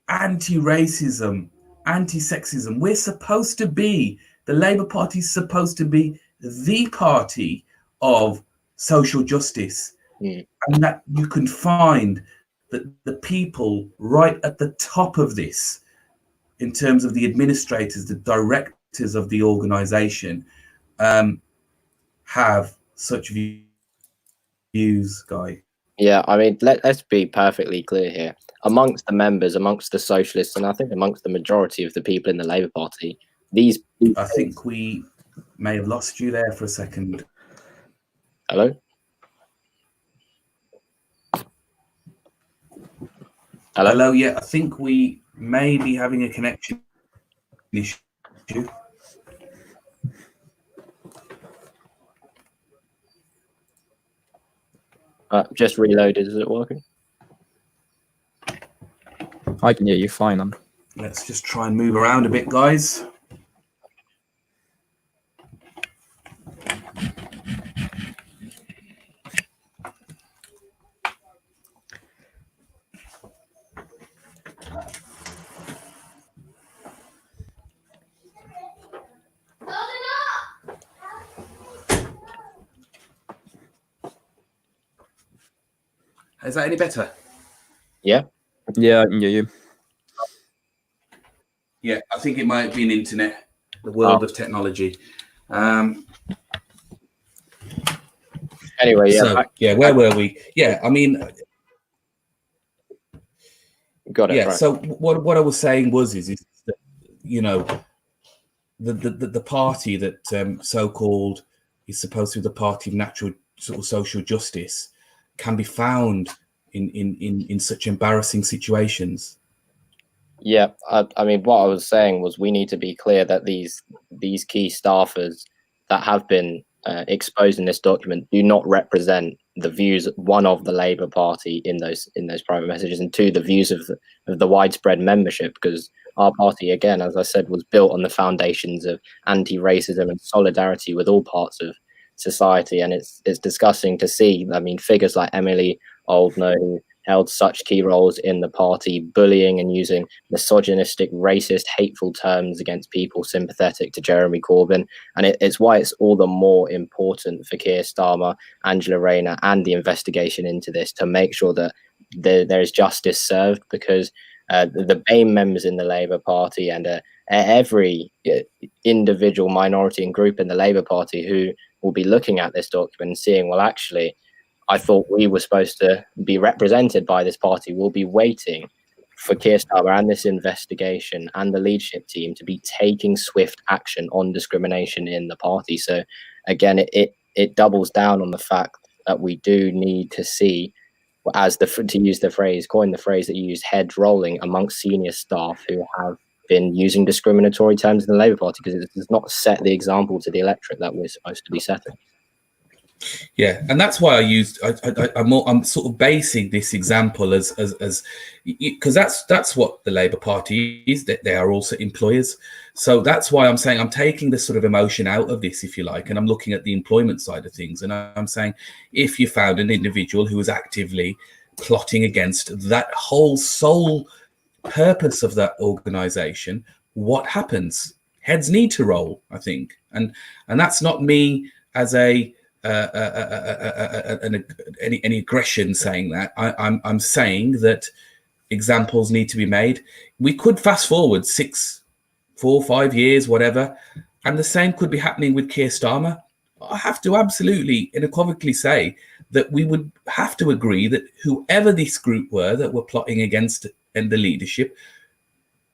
anti-racism, anti-sexism, the Labour Party is supposed to be the party of social justice, and that you can find that the people right at the top of this, in terms of the administrators, the directors of the organisation, have such views, Guy? Yeah, I mean, let's be perfectly clear here. Amongst the members, amongst the socialists, and I think amongst the majority of the people in the Labour Party, these... I think we may have lost you there for a second. Hello? Hello, yeah, I think we may be having a connection issue. Just reloaded. Is it working? I can hear you fine. Let's just try and move around a bit, guys. Is that any better? Yeah. Yeah, I can hear you. Yeah, I think it might be an internet, the world of technology. Anyway, yeah. So, where were we? Yeah, I mean, got it. Yeah. Right. So what I was saying is that, you know, the party that so-called is supposed to be the party of natural sort of social justice can be found in such embarrassing situations. Yeah, I mean, what I was saying was we need to be clear that these key staffers that have been exposed in this document do not represent the views, one, of the Labour Party in those private messages, and two, the views of the widespread membership, because our party, again, as I said, was built on the foundations of anti-racism and solidarity with all parts of society. And it's disgusting to see, I mean, figures like Emily Oldknow, who held such key roles in the party, bullying and using misogynistic, racist, hateful terms against people sympathetic to Jeremy Corbyn. And it's why it's all the more important for Keir Starmer, Angela Rayner, and the investigation into this to make sure that there is justice served, because the BAME members in the Labour Party and every individual minority and group in the Labour Party who will be looking at this document and seeing, well, actually, I thought we were supposed to be represented by this party, will be waiting for Keir Starmer and this investigation and the leadership team to be taking swift action on discrimination in the party. So again, it doubles down on the fact that we do need to see, as to use the phrase, coin the phrase that you used, heads rolling amongst senior staff who have been using discriminatory terms in the Labour Party, because it does not set the example to the electorate that we're supposed to be setting. Yeah, and that's why I'm sort of basing this example as because that's what the Labour Party is, that they are also employers. So that's why I'm saying I'm taking the sort of emotion out of this, if you like, and I'm looking at the employment side of things, and I'm saying, if you found an individual who was actively plotting against that whole sole purpose of that organization, what happens? Heads need to roll, I think, and that's not me as any aggression saying that. I'm saying that examples need to be made. We could fast forward 6, 4, 5 years, whatever, and the same could be happening with Keir Starmer. I have to absolutely unequivocally say that we would have to agree that whoever this group were that were plotting against and the leadership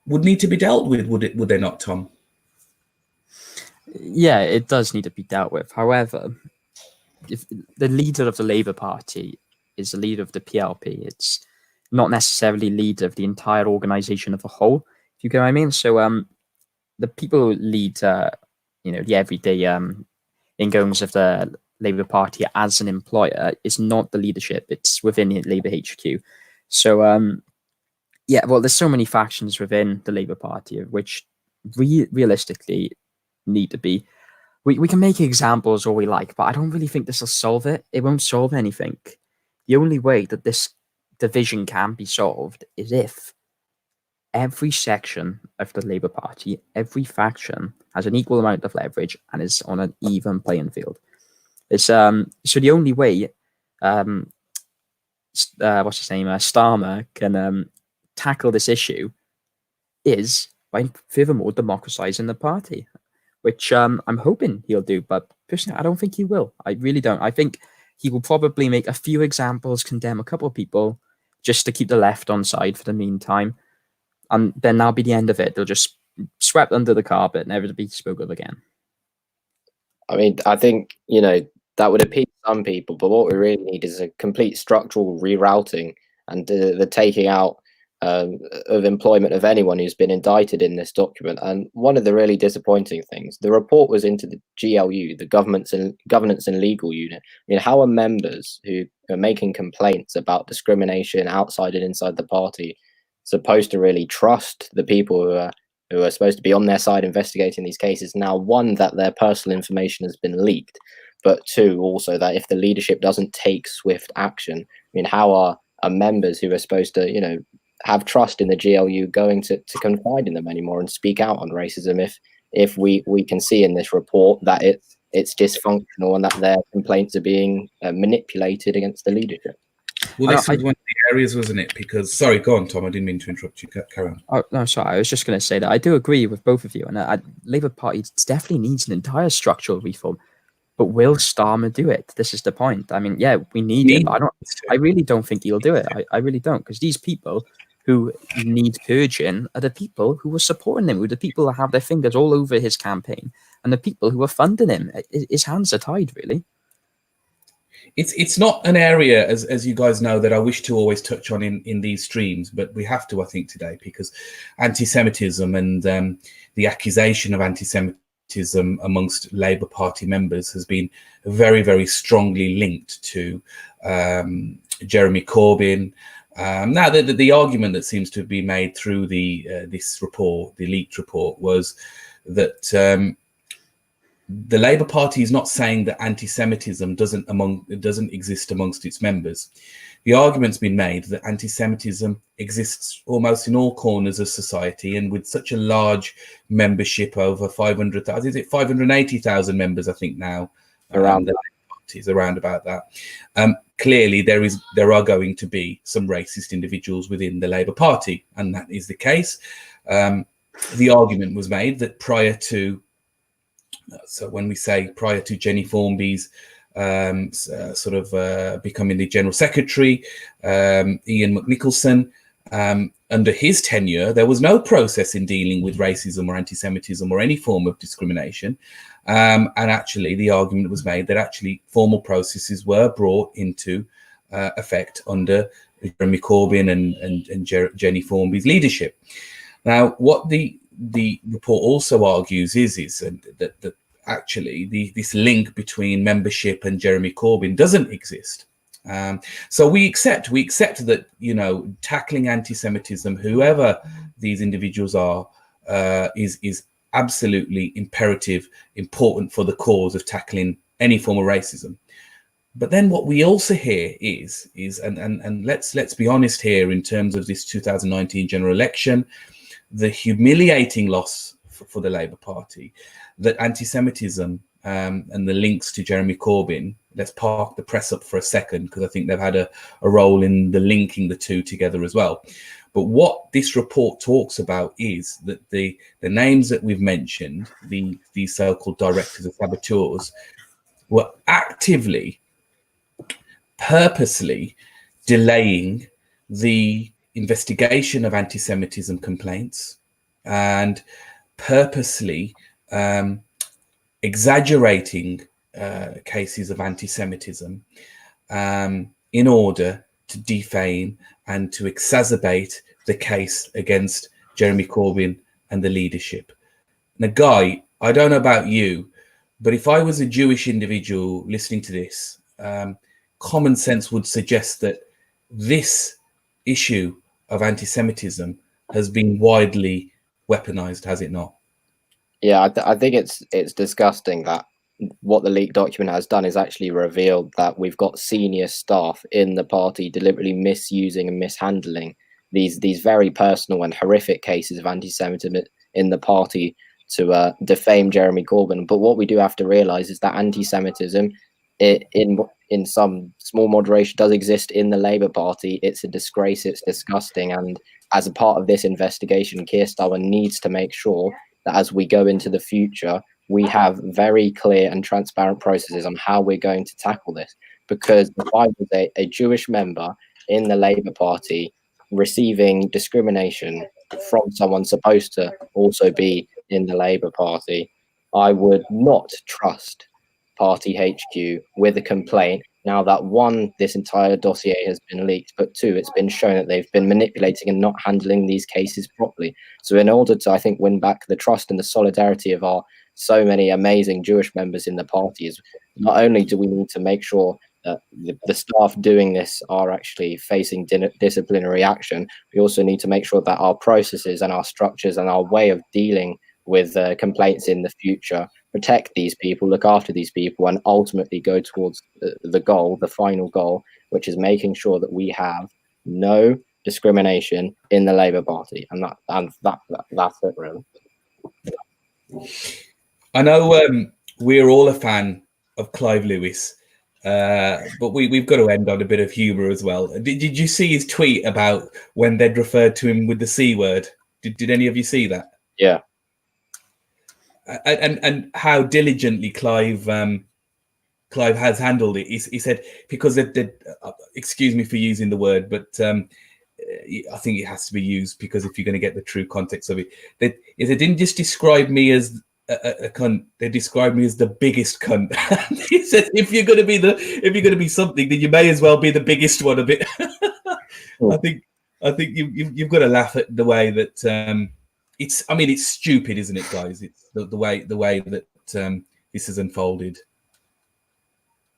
would need to be dealt with, would they not, Tom? Yeah, it does need to be dealt with. However, if the leader of the Labour Party is the leader of the PLP, it's not necessarily leader of the entire organisation as a whole, if you get what I mean. So the people who lead, the everyday ingoings of the Labour Party as an employer is not the leadership. It's within Labour HQ. So, there's so many factions within the Labour Party, of which realistically need to be. We can make examples all we like, but I don't really think this will solve it. It won't solve anything. The only way that this division can be solved is if every section of the Labour Party, every faction has an equal amount of leverage and is on an even playing field. It's so the only way Starmer can tackle this issue is by furthermore democratizing the party, which I'm hoping he'll do, but personally I don't think he will. I really don't. I think he will probably make a few examples, condemn a couple of people just to keep the left on side for the meantime, and then that'll be the end of it. They'll just swept under the carpet, never to be spoken of again. I mean, I think, that would appeal to some people, but what we really need is a complete structural rerouting and the taking out of employment of anyone who's been indicted in this document. And one of the really disappointing things, the report was into the GLU, the Governance and Legal Unit. I mean, how are members who are making complaints about discrimination outside and inside the party supposed to really trust the people who are supposed to be on their side investigating these cases? Now, one, that their personal information has been leaked, but two, also that if the leadership doesn't take swift action, I mean, how are members who are supposed to, have trust in the GLU going to confide in them anymore and speak out on racism if we can see in this report that it's dysfunctional and that their complaints are being manipulated against the leadership? Well, this was one of the areas, wasn't it? Because, sorry, go on, Tom. I didn't mean to interrupt you. Carry on. Oh, no, sorry. I was just going to say that I do agree with both of you. And Labour Party definitely needs an entire structural reform. But will Starmer do it? This is the point. I mean, yeah, we need it. But I really don't think he'll do it. I really don't. Because these people who need purging are the people who were supporting him, who are the people who have their fingers all over his campaign, and the people who are funding him. His hands are tied, really. It's not an area, as you guys know, that I wish to always touch on in these streams, but we have to, I think, today, because anti-Semitism and the accusation of anti-Semitism amongst Labour Party members has been very, very strongly linked to Jeremy Corbyn. Now, the argument that seems to have been made through this report, the leaked report, was that the Labour Party is not saying that anti-Semitism doesn't exist amongst its members. The argument's been made that anti-Semitism exists almost in all corners of society, and with such a large membership, over 500,000, is it 580,000 members, I think now, around the parties, around about that. Clearly, there are going to be some racist individuals within the Labour Party, and that is the case. The argument was made that prior to Jenny Formby's becoming the General Secretary, Ian McNicholson, under his tenure, there was no process in dealing with racism or anti-Semitism or any form of discrimination. And actually, the argument was made that actually formal processes were brought into effect under Jeremy Corbyn and Jenny Formby's leadership. Now, what the report also argues is that actually this link between membership and Jeremy Corbyn doesn't exist. So we accept that, tackling anti-Semitism, whoever these individuals are, is absolutely imperative, important for the cause of tackling any form of racism. But then what we also hear is and let's be honest here in terms of this 2019 general election, the humiliating loss for the Labour Party, that anti-Semitism and the links to Jeremy Corbyn. Let's park the press up for a second, because I think they've had a role in the linking the two together as well. But what this report talks about is that the names that we've mentioned, these so-called directors of saboteurs, were actively, purposely delaying the investigation of anti-Semitism complaints and purposely exaggerating cases of anti-Semitism in order to defame and to exacerbate the case against Jeremy Corbyn and the leadership. Now, Guy, I don't know about you, but if I was a Jewish individual listening to this, common sense would suggest that this issue of anti-Semitism has been widely weaponized, has it not? Yeah, I think it's disgusting that what the leaked document has done is actually revealed that we've got senior staff in the party deliberately misusing and mishandling these very personal and horrific cases of anti-Semitism in the party to defame Jeremy Corbyn. But what we do have to realize is that anti-Semitism, in some small moderation, does exist in the Labour Party. It's a disgrace. It's disgusting. And as a part of this investigation, Keir Starmer needs to make sure that as we go into the future, we have very clear and transparent processes on how we're going to tackle this. Because if I was a Jewish member in the Labour Party receiving discrimination from someone supposed to also be in the Labour Party, I would not trust Party HQ with a complaint. Now that, one, this entire dossier has been leaked, but two, it's been shown that they've been manipulating and not handling these cases properly. So in order to, I think, win back the trust and the solidarity of our so many amazing Jewish members in the party, is not only do we need to make sure that the staff doing this are actually facing disciplinary action, we also need to make sure that our processes and our structures and our way of dealing with complaints in the future protect these people, look after these people, and ultimately go towards the goal, the final goal, which is making sure that we have no discrimination in the Labour Party. And that's it, really. I know we're all a fan of Clive Lewis, but we've got to end on a bit of humour as well. Did you see his tweet about when they'd referred to him with the C word? Did any of you see that? Yeah. And how diligently Clive has handled it. He said, because excuse me for using the word, but I think it has to be used, because if you're going to get the true context of it, they didn't just describe me as a cunt, they described me as the biggest cunt. He said, if you're going to be something, then you may as well be the biggest one of it. I think you've got to laugh at the way that it's stupid, isn't it, guys? It's the way that this has unfolded.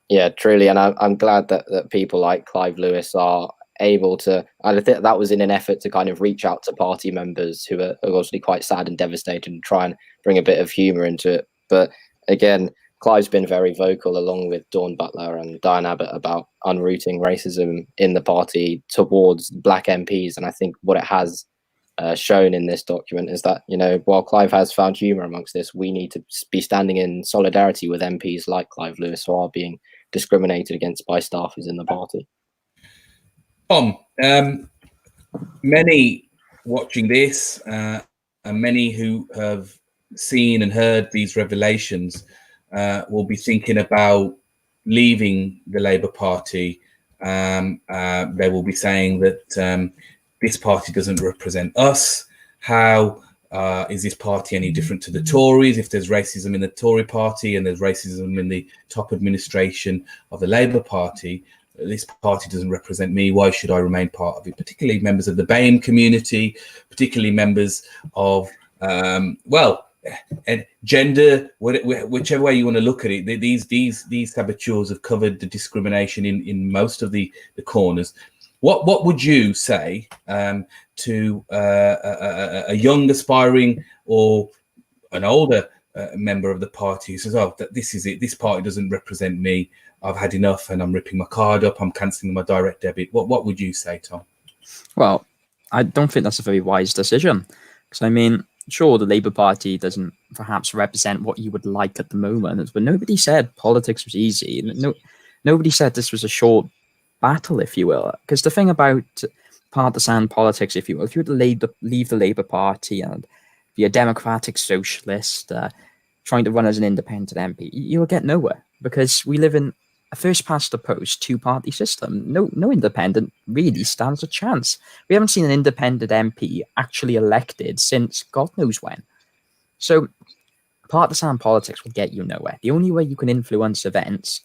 Yeah, truly. And I'm glad that people like Clive Lewis are able to, and I think that was in an effort to kind of reach out to party members who are obviously quite sad and devastated, and try and bring a bit of humour into it. But again, Clive's been very vocal, along with Dawn Butler and Diane Abbott, about unrooting racism in the party towards black MPs. And I think what it has shown in this document is that, while Clive has found humour amongst this, we need to be standing in solidarity with MPs like Clive Lewis, who are being discriminated against by staffers in the party. Tom, many watching this, and many who have seen and heard these revelations will be thinking about leaving the Labour Party. They will be saying that this party doesn't represent us. How is this party any different to the Tories? If there's racism in the Tory party and there's racism in the top administration of the Labour Party, this party doesn't represent me. Why should I remain part of it? Particularly members of the BAME community, particularly members of, and gender, whichever way you want to look at it. These saboteurs have covered the discrimination in most of the corners. What would you say to a young, aspiring, or an older member of the party who says, "Oh, this is it. This party doesn't represent me. I've had enough and I'm ripping my card up, I'm cancelling my direct debit. What would you say, Tom? Well, I don't think that's a very wise decision. Because, I mean, sure, the Labour Party doesn't perhaps represent what you would like at the moment, but nobody said politics was easy. Nobody said this was a short battle, if you will. Because the thing about partisan politics, if you will, if you were to leave the Labour Party and be a democratic socialist trying to run as an independent MP, you'll get nowhere. Because we live in a first past the post two-party system. No independent really stands a chance. We haven't seen an independent MP actually elected since God knows when. So partisan politics will get you nowhere. The only way you can influence events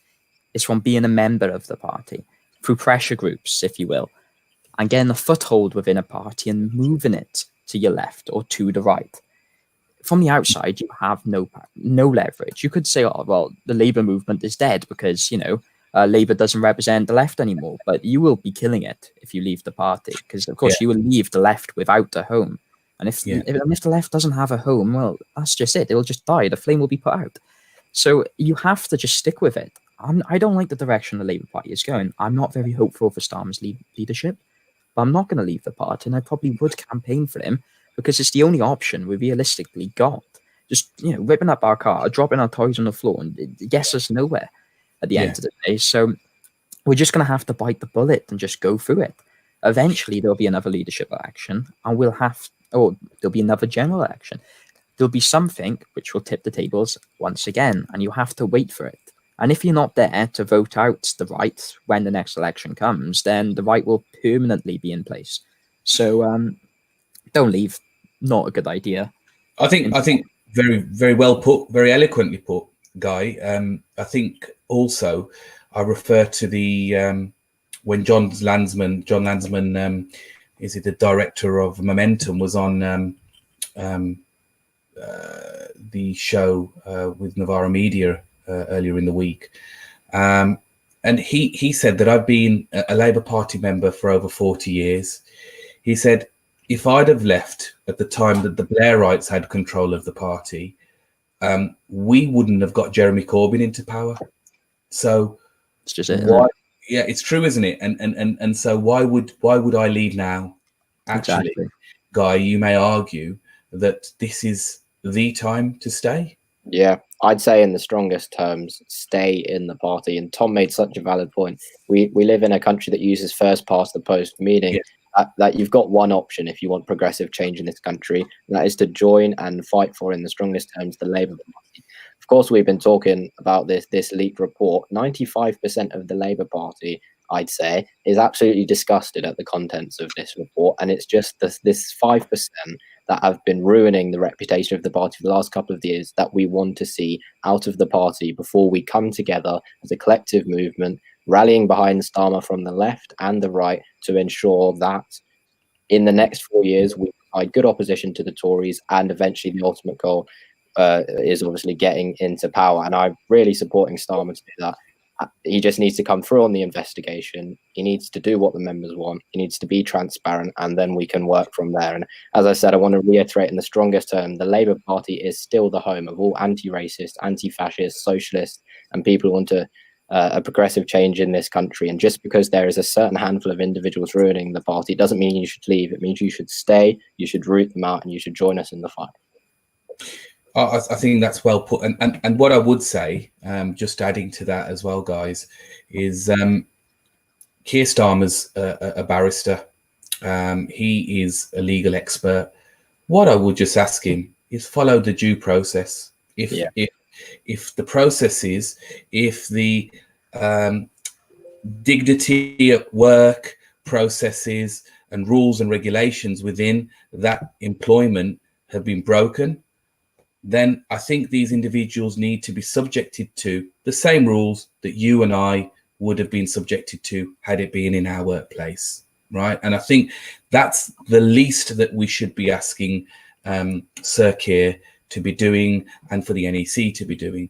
is from being a member of the party, through pressure groups, if you will, and getting a foothold within a party and moving it to your left or to the right. From the outside, you have no leverage. You could say, oh, well, the Labour movement is dead because, Labour doesn't represent the left anymore. But you will be killing it if you leave the party because, of course, you will leave the left without a home. And if the left doesn't have a home, well, that's just it. It will just die. The flame will be put out. So you have to just stick with it. I don't like the direction the Labour Party is going. I'm not very hopeful for Starmer's leadership, but I'm not going to leave the party, and I probably would campaign for him because it's the only option we realistically got. Just, ripping up our car, dropping our toys on the floor, and it gets us nowhere at the end of the day. So we're just going to have to bite the bullet and just go through it. Eventually, there'll be another leadership election, and there'll be another general election. There'll be something which will tip the tables once again, and you have to wait for it. And if you're not there to vote out the right when the next election comes, then the right will permanently be in place. So don't leave. Not a good idea. I think very, very well put, very eloquently put, Guy. I think also I refer to the when John Landsman, is it the director of Momentum, was on the show with Novara Media earlier in the week, and he said that I've been a Labour Party member for over 40 years. He said, if I'd have left at the time that the Blairites had control of the party, we wouldn't have got Jeremy Corbyn into power. So it's just it. Yeah, it's true, isn't it? And so why would I leave now? Actually, exactly. Guy, you may argue that this is the time to stay. Yeah, I'd say in the strongest terms, stay in the party. And Tom made such a valid point. We live in a country that uses first past the post, meaning that you've got one option if you want progressive change in this country, and that is to join and fight for, in the strongest terms, the Labour Party. Of course, we've been talking about this leaked report. 95% of the Labour Party, I'd say, is absolutely disgusted at the contents of this report, and it's just this 5% that have been ruining the reputation of the party for the last couple of years that we want to see out of the party before we come together as a collective movement, rallying behind Starmer from the left and the right to ensure that in the next 4 years we provide good opposition to the Tories, and eventually the ultimate goal is obviously getting into power. And I'm really supporting Starmer to do that. He just needs to come through on the investigation. He needs to do what the members want. He needs to be transparent, and then we can work from there. And as I said, I want to reiterate in the strongest term, the Labour Party is still the home of all anti-racist, anti-fascist, socialist, and people who want a progressive change in this country. And just because there is a certain handful of individuals ruining the party doesn't mean you should leave. It means you should stay, you should root them out, and you should join us in the fight. I think that's well put. And what I would say, just adding to that as well, guys, is Keir Starmer's a barrister. He is a legal expert. What I would just ask him is follow the due process. If the process is, if the dignity at work processes and rules and regulations within that employment have been broken, then I think these individuals need to be subjected to the same rules that you and I would have been subjected to had it been in our workplace, right? And I think that's the least that we should be asking Sir Keir to be doing, and for the NEC to be doing.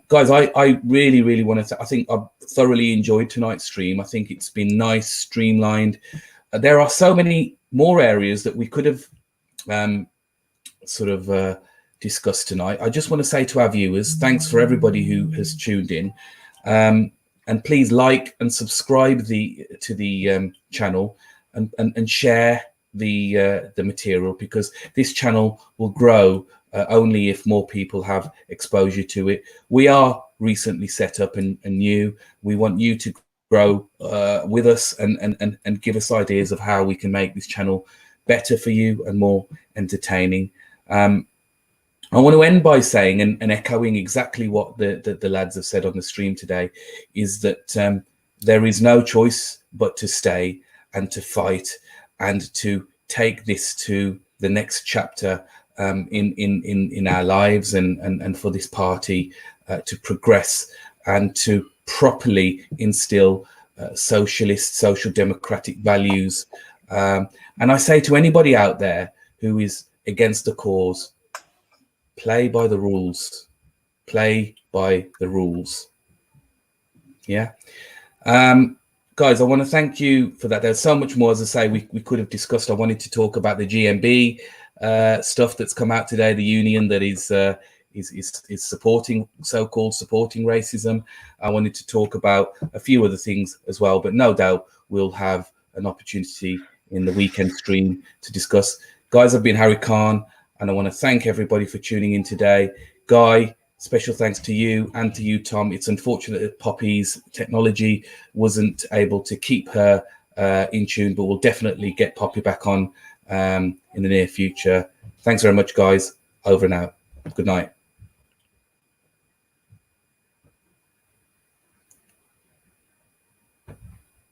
Guys, I really, really want to, I think I've thoroughly enjoyed tonight's stream. I think it's been nice, streamlined. There are so many more areas that we could have discussed tonight. I just want to say to our viewers, thanks for everybody who has tuned in. And please like and subscribe to the channel, and share the material, because this channel will grow only if more people have exposure to it. We are recently set up and new. We want you to grow with us and give us ideas of how we can make this channel better for you and more entertaining. I want to end by saying and echoing exactly what the lads have said on the stream today, is that there is no choice but to stay and to fight and to take this to the next chapter in our lives, and for this party to progress and to properly instill socialist, social democratic values. And I say to anybody out there who is against the cause, play by the rules. Play by the rules. Yeah. Guys, I want to thank you for that. There's so much more, as I say, we could have discussed. I wanted to talk about the GMB stuff that's come out today, the union that is supporting, so-called supporting racism. I wanted to talk about a few other things as well, but no doubt we'll have an opportunity in the weekend stream to discuss. Guys, I've been Harry Khan, and I want to thank everybody for tuning in today. Guy, special thanks to you, and to you, Tom. It's unfortunate that Poppy's technology wasn't able to keep her in tune, but we'll definitely get Poppy back on in the near future. Thanks very much, guys. Over and out. Good night.